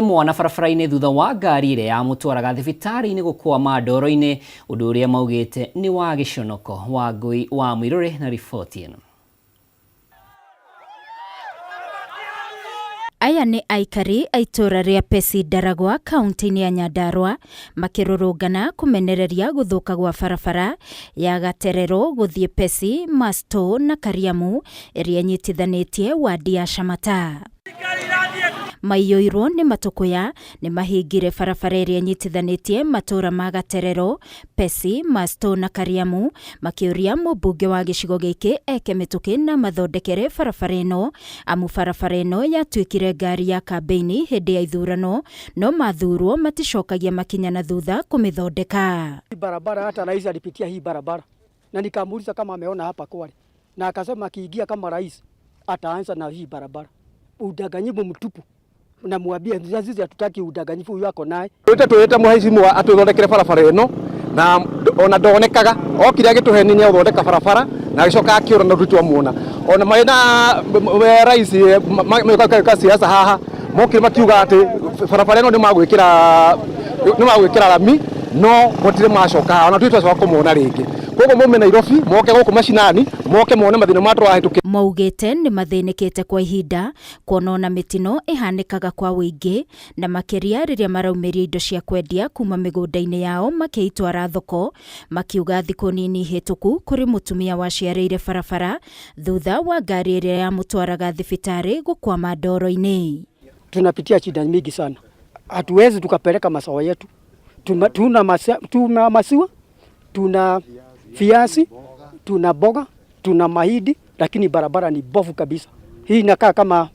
Mwana barabara-inĩ thutha wa ngari ĩrĩa yamũtwaraga thibitarĩ-inĩ gũkwama ndoro-inĩ, ũndũ ũrĩa maugĩte nĩ wa gĩconoko. Wangui wa Mũirũrĩ na riboti ĩno. Aya nĩ aikari a itũra rĩa Pesi Ndaragwa, kaunti-inĩ ya Nyandarua, makĩrũrũngana kũmenereria gũthũka gwa barabara ya Gaterero gũthiĩ Pesi, Masto na Kariamu ĩrĩa ĩnyitithanĩtie wadi ya Shamata. Maiyũirwo nĩ matũkũya nĩ mahingire barabara ĩrĩa ĩnyitithanĩtie matũra ma Gaterero, Pesi, Masto na Kariamu, makĩũria mũmbunge wa gĩcigo gĩkĩ eke mĩtũkĩ na mathondekere barabara ĩno, amu barabara ĩno yatuĩkire ngari ya kambeini hĩndĩ ya ithurano, no mathurwo maticokagia makinya na thutha kũmĩthondeka. Barabara hata rais alipitia hii barabara na nikamuuliza kama ameona hapa kweli, na akasema akiingia kama rais ataanza na hii barabara. Udanganyifu mtupu. Namwambia sisi hatutaki udanganyifu huyu ako naye. Twete muhaici atuthondekere barabara ĩno na ona ndonekaga okire agituheni ni uthondeka barabara na gicoka akiura na ruti wa muona ona maina rais ka siasa haha mokire makiuga ati barabara ĩno ni magwikira rami no gotire macoka ona twitwa kumuona ringi koguo mume Nairobi moke guku mashinani moke mone mathina matũrahĩtũkĩra. Maugĩte nĩ mathĩnĩkĩte kwa ihinda kuona ona mĩtino ĩhanĩkaga kwa wĩingĩ na makĩria rĩrĩa maraumĩria indo cia kwendia kuma mĩgũnda-inĩ yao makĩitwara thoko, makiuga thikũ nini hĩtũku kũrĩ mũtumia waciarĩire barabara thutha wa ngari ĩrĩa yamũtwaraga thibitarĩ gũkwama ndoro-inĩ. Tunapitia shida mingi sana, hatuwezi tukapeleka mazao yetu. Tuna maziwa, tuna viazi, tuna boga, tuna mahindi, lakini barabara ni bovu kabisa. Hii inakaa kama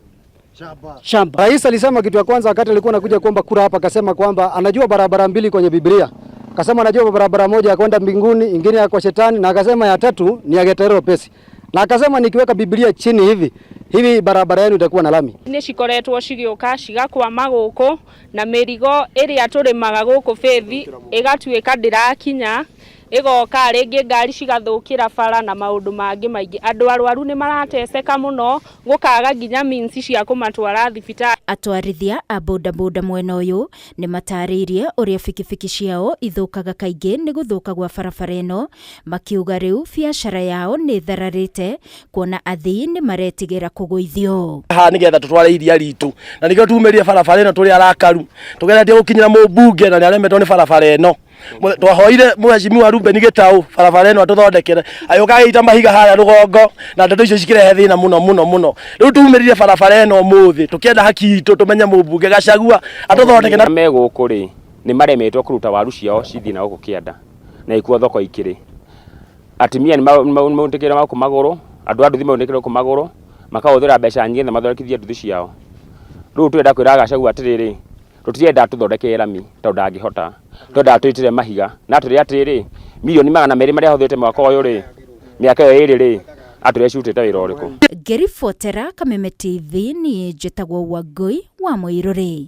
shamba. Rais alisema kitu ya kwanza wakati alikuwa anakuja kuomba kura hapa, akasema kwamba anajua barabara mbili kwenye Biblia. Akasema anajua barabara moja ya kwenda mbinguni, ingine ya kwa shetani, na akasema ya tatu ni ya Gaterero Pesi. Na akasema nikiweka Biblia chini hivi barabara yenu itakuwa na lami. Nĩ cikoretwo cigĩũka cigakwama gũkũ na mĩrigo ĩrĩa tũrĩmaga gũkũ Bethi ĩgatuĩka ndĩrakinya, igoka rĩngĩ ngari cigathũkĩra bara na maũndũ mangĩ maingĩ. Andũ arwaru nĩ marateseka mũno, gũkaga nginya means cia kũmatwara thibitarĩ. Atwarithia a bodaboda mwena ũyũ nĩ matarĩirie ũrĩa bikibiki ciao ithũkaga kaingĩ nĩ gũthũka gwa barabara ĩno, makiuga rĩu biacara yao nĩ thararĩte kuona athii nĩ maretigĩra kũgũithio. Haha nĩgetha tũtware iria ritũ na nĩkĩo tumĩrie barabara ĩno tũrĩ arakaru tũgeretie gũkinyĩra mũmbunge na nĩ aremetwo nĩ barabara ĩno. Twahoire Mheshimiwa Ruben Gitau barabara ĩno atũthondekere, ayũka agĩita mahiga harĩa rũgongo na ndeto icio cikirehe thĩna mũno. Rĩu tumĩrire barabara ĩno mũthĩ tũkĩenda haki itũ tũmenye mũmbunge Gachagua atũthondekere. Megũkũ rĩ nĩ maremetwo kũruta waru ciao cithi na gũkũ kĩanda na ikuo thoko ikĩrĩ. Atumia nĩ maũndĩkĩra gũkũ magũrũ, andũ a nduthi maũndĩkĩra gũkũ magũrũ, makahũthĩra mbeca nyingĩ na mathondekithie nduthi ciao. Rĩu twenda kwĩra Gachagua atĩrĩrĩ, tũtirenda tũthondeke rami tondũ ndangĩhota, twenda twĩtire mahiga na tũrĩ atĩrĩ milioni 200 marĩa ahũthĩte mwaka ũyũ rĩ mĩaka ĩyo ĩrĩ rĩ atũrecutĩte wĩra ũrĩkũ. Ngĩribotera Kameme TV niĩ njĩtagwo Wangui wa Mũirũrĩ.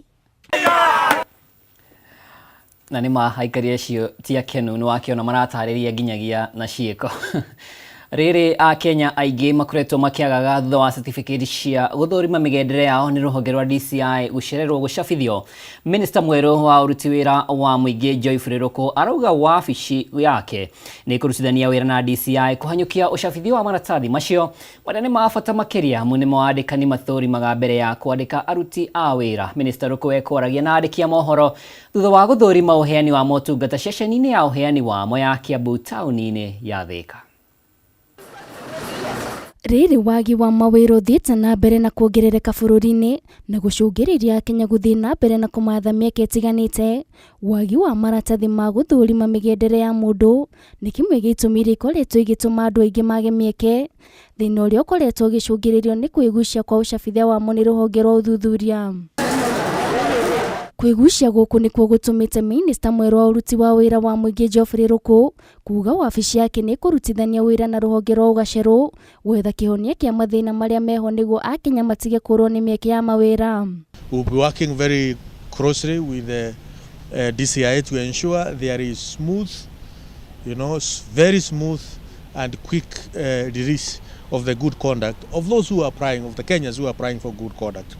Na nĩ maikaria acio ti akenu nĩ wakĩona maratarĩria nginyagia na ciĩko. Rĩrĩ a Kenya aingĩ makoretwo makĩagaga thutha wa certificate cia gũthũrima mĩgendere yao nĩ rũhonge rwa DCI gũcererwo gũcabithio. Minister mwerũ wa ũruti wĩra wa mũingĩ Joyfrey Ruku arauga wabici yake nĩ kũrutithania wĩra na DCI kũhanyũkia ũcabithio wa maratathi macio marĩa nĩ mabata makĩria mũnene wa andĩkani mathũrimaga mbere ya kwandĩka aruti a wĩra. Minister Ruku ekwaragia na andĩki a mohoro thutha wa gũthũrima ũheani wa motungata ceceni-inĩ ya ũheani wamo ya Kiambu taũni-inĩ ya Thika. Rĩrĩ wagi wa mawĩra ũthiĩte na mbere na kuongerereka bũrũri-inĩ na gũcũngĩrĩria Kenya gũthiĩ na mbere na kũmatha mĩeke ĩtiganĩte, wagi wa maratathi ma gũthũrima mĩgendere ya mũndũ nĩ kĩmwe gĩtũmi iria ikoretwo igĩtũma andũ aingĩ mage mĩeke, thĩna ũrĩa ũkoretwo ũgĩcũngĩrĩrio nĩ kwĩgucia kwa ũcabithia wamo nĩ rũhonge rwa ũthuthuria. Kwĩgucia gũkũ nĩkuo gũtũmĩte Minister mwerũ wa ũruti wa wĩra wa mũingĩ Joyfrey Ruku kuuga wabici yake nĩ kũrutithania wĩra na rũhonge rwa ũgacerũ gwetha kĩhonia kĩa mathĩna marĩa meho nĩguo Akenya matige kũrwo nĩ mĩeke ya mawĩra. We'll be working very closely with the DCI to ensure there is smooth, very smooth and quick release of the good conduct of those who are applying, of the Kenyans who are applying for good conduct.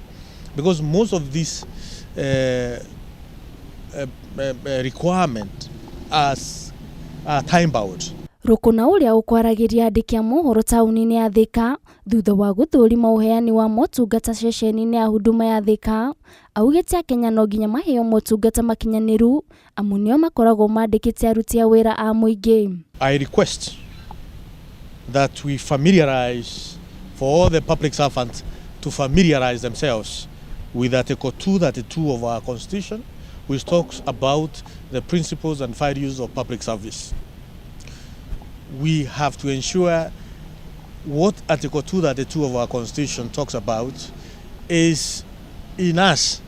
Because most of these requirement as time bound. Rukuna uria ukwaragiria andiki a mohoro tauni-ini ya Thika thutha wa guthurima uheani wa motungata ceceni-ini ya Huduma ya Thika augite akenya no nginya maheo motungata makinyaniru amu nio makoragwo mandikite aruti a wira a muingi. I request that we familiarize for all the public servants to familiarize themselves with Article 232 of our Constitution, which talks about the principles and values of public service. We have to ensure what Article 232 of our Constitution talks about is in us,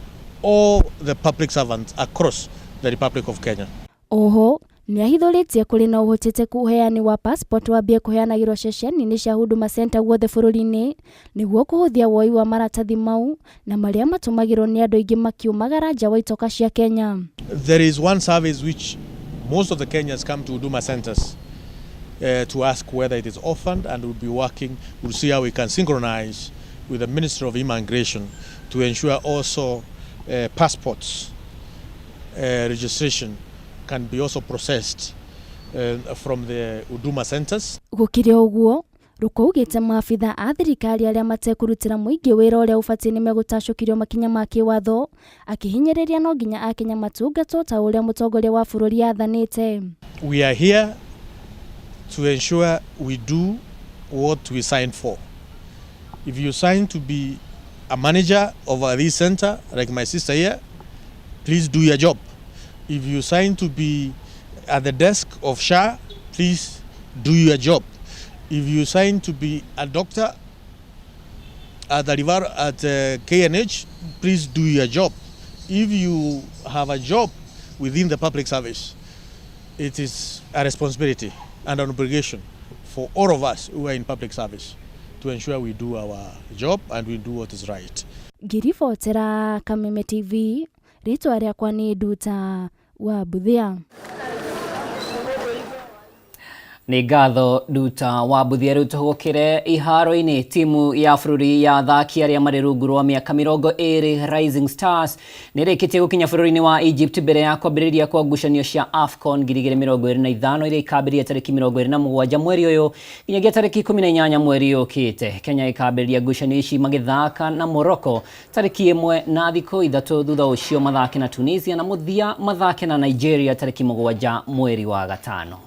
all the public servants across the Republic of Kenya. Oho, ni ahithuritie kuri na uhoteteku uheani wa passport wambie kuheanagirwo ceceni-ini cia Huduma Centre guothe bururi-ini niguo kuhuthia woi wa maratathi mau na maria matumagirwo ni andu aingi makiumagara nja wa itoka cia Kenya. There is one service which most of the Kenyans come to Huduma Centres to ask whether it is orphaned, and we'll be working, we'll see how we can synchronize with the Ministry of Immigration to ensure also passports registration can be also processed from the Huduma Centres. Gukire uguo rukaugite maabitha a thirikari aria matekurutira muingi wira uria ufatini megutacukirio makinya ma kiwatho akihinyiriria no nginya akenya matungatwo ta uria mutongoria wa bururi athanite. We are here to ensure we do what we signed for. If you sign to be a manager of this center, like my sister here, please do your job. If you sign to be at the desk of SHA, please do your job. If you sign to be a doctor at KNH, please do your job. If you have a job within the public service, it is a responsibility and an obligation for all of us who are in public service to ensure we do our job and we do what is right. Ngiribotera Kameme TV, ritwa riakwa ni Nduta wa Buthia. Ni ngatho Nduta wa Buthia. Riu tuhukire iharo-ini timu ya bururi ya athaki aria mari rungu rwa miaka 20 Rising Stars nirikitie gukinya bururi-ini wa Egypt mbere ya kwambiriria kwa ngucanio cia AFCON 2025 iria ikambiria tariki 27 mweri uyu nginyagia tariki 18 mweri ukite. Kenya ikambiriria ngucanio ici magithaka na Morocco tariki 1 na thikũ 3 thutha ucio mathake na Tunisia na muthia mathake na Nigeria tariki 7 mweri wa gatano.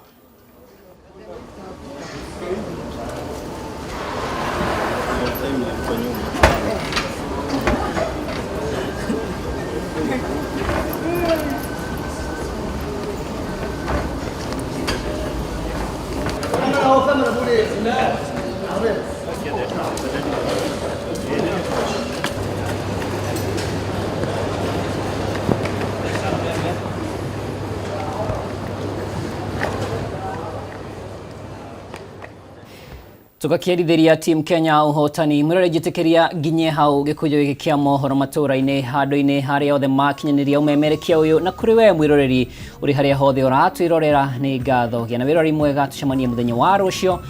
Tukakiarithiria team Kenya uhotani murejitekeria ginye hau gikujo giki kia mohoro matura-ini handu-ini haria othe makinyaniria umemerekia uyu na kuri we mwiroreri uri haria hothe uratwirorera ni ngatho gia na wirori mwega tucemanie muthenya wa rucio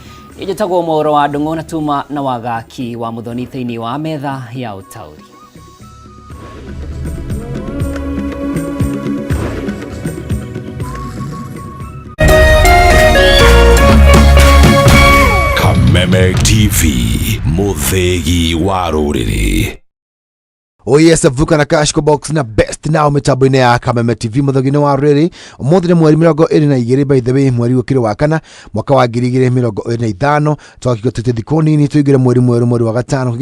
ijitagwo mohoro wa Ndung'u na Tuma na wagaki wa muthoni thiini wa metha ya utauri. Kameme TV, muthegi wa ruriri. Oh yes, vuka na cash box na best now mitambo-ini ya Kameme TV muthegi wa ruriri. Umuthi ni mweri 22 by the way mweri ukire wa kana mwaka wa 2025 twakiko tete thikoni ni tuigire mweri mweru mweri wa gatano.